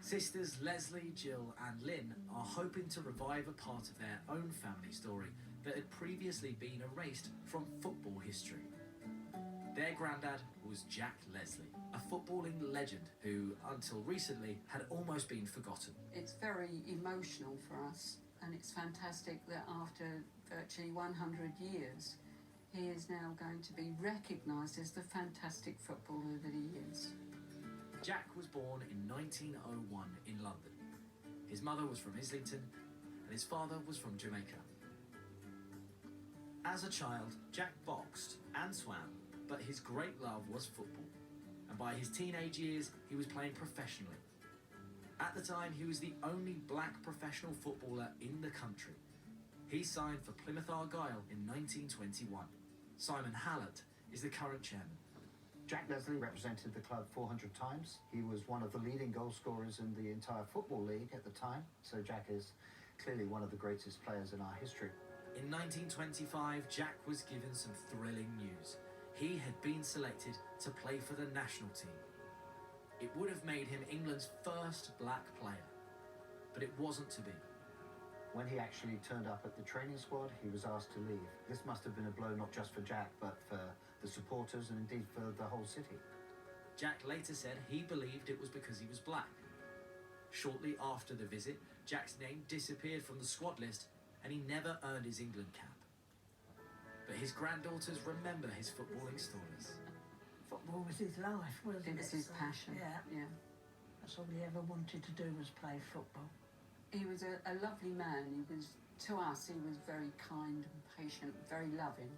Sisters Leslie, Jill and Lynn are hoping to revive a part of their own family story that had previously been erased from football history. Their granddad was Jack Leslie, a footballing legend who, until recently, had almost been forgotten. It's very emotional for us, and it's fantastic that after virtually 100 years, he is now going to be recognised as the fantastic footballer that he is. Jack was born in 1901 in London. His mother was from Islington, and his father was from Jamaica. As a child, Jack boxed and swam, but his great love was football. And by his teenage years, he was playing professionally. At the time, he was the only black professional footballer in the country. He signed for Plymouth Argyle in 1921. Simon Hallett is the current chairman. Jack Leslie represented the club 400 times. He was one of the leading goal scorers in the entire Football League at the time, so Jack is clearly one of the greatest players in our history. In 1925, Jack was given some thrilling news. He had been selected to play for the national team. It would have made him England's first black player, but it wasn't to be. When he actually turned up at the training squad, he was asked to leave. This must have been a blow not just for Jack, but for the supporters and indeed for the whole city. Jack later said he believed it was because he was black. Shortly after the visit, Jack's name disappeared from the squad list and he never earned his England cap. But his granddaughters remember his footballing stories. Football was his life, wasn't it? It was his passion. Yeah. That's all he ever wanted to do was play football. He was a lovely man. He was, to us, he was very kind and patient, very loving.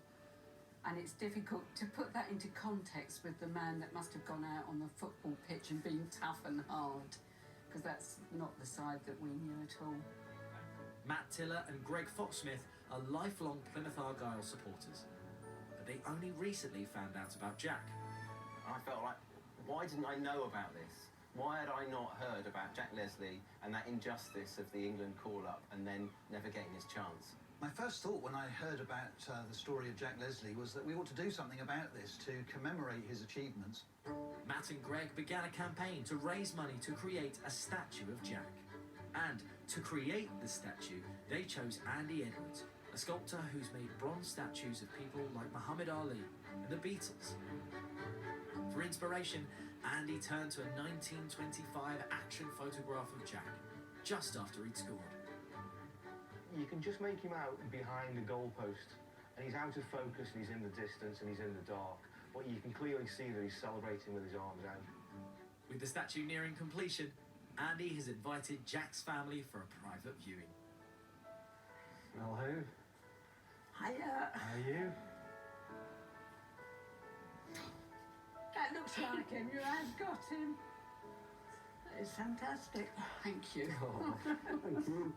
And it's difficult to put that into context with the man that must have gone out on the football pitch and been tough and hard, because that's not the side that we knew at all. Matt Tiller and Greg Foxsmith are lifelong Plymouth Argyle supporters, but they only recently found out about Jack. I felt like, why didn't I know about this? Why had I not heard about Jack Leslie and that injustice of the England call-up and then never getting his chance? My first thought when I heard about the story of Jack Leslie was that we ought to do something about this to commemorate his achievements. Matt and Greg began a campaign to raise money to create a statue of Jack. And to create the statue, they chose Andy Edwards, a sculptor who's made bronze statues of people like Muhammad Ali and the Beatles. For inspiration, Andy turned to a 1925 action photograph of Jack, just after he'd scored. You can just make him out behind the goalpost, and he's out of focus, and he's in the distance, and he's in the dark, but you can clearly see that he's celebrating with his arms out. With the statue nearing completion, Andy has invited Jack's family for a private viewing. Well, who? Hiya. How are you? That looks like him. You have got him. That is fantastic. Thank you. Oh, thank you.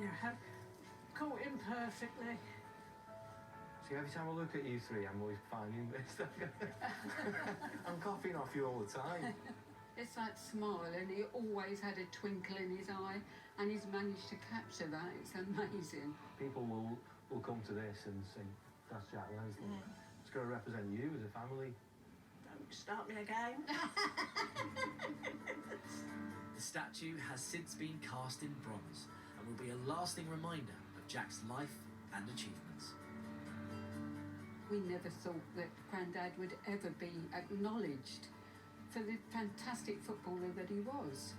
You have caught him perfectly. See, every time I look at you three, I'm always finding this. I'm copying off you all the time. It's that smile, and he always had a twinkle in his eye, and he's managed to capture that. It's amazing. People will come to this and think, that's Jack Leslie. It's going to represent you as a family. Don't start me again. The statue has since been cast in bronze and will be a lasting reminder of Jack's life and achievements. We never thought that Grandad would ever be acknowledged for the fantastic footballer that he was.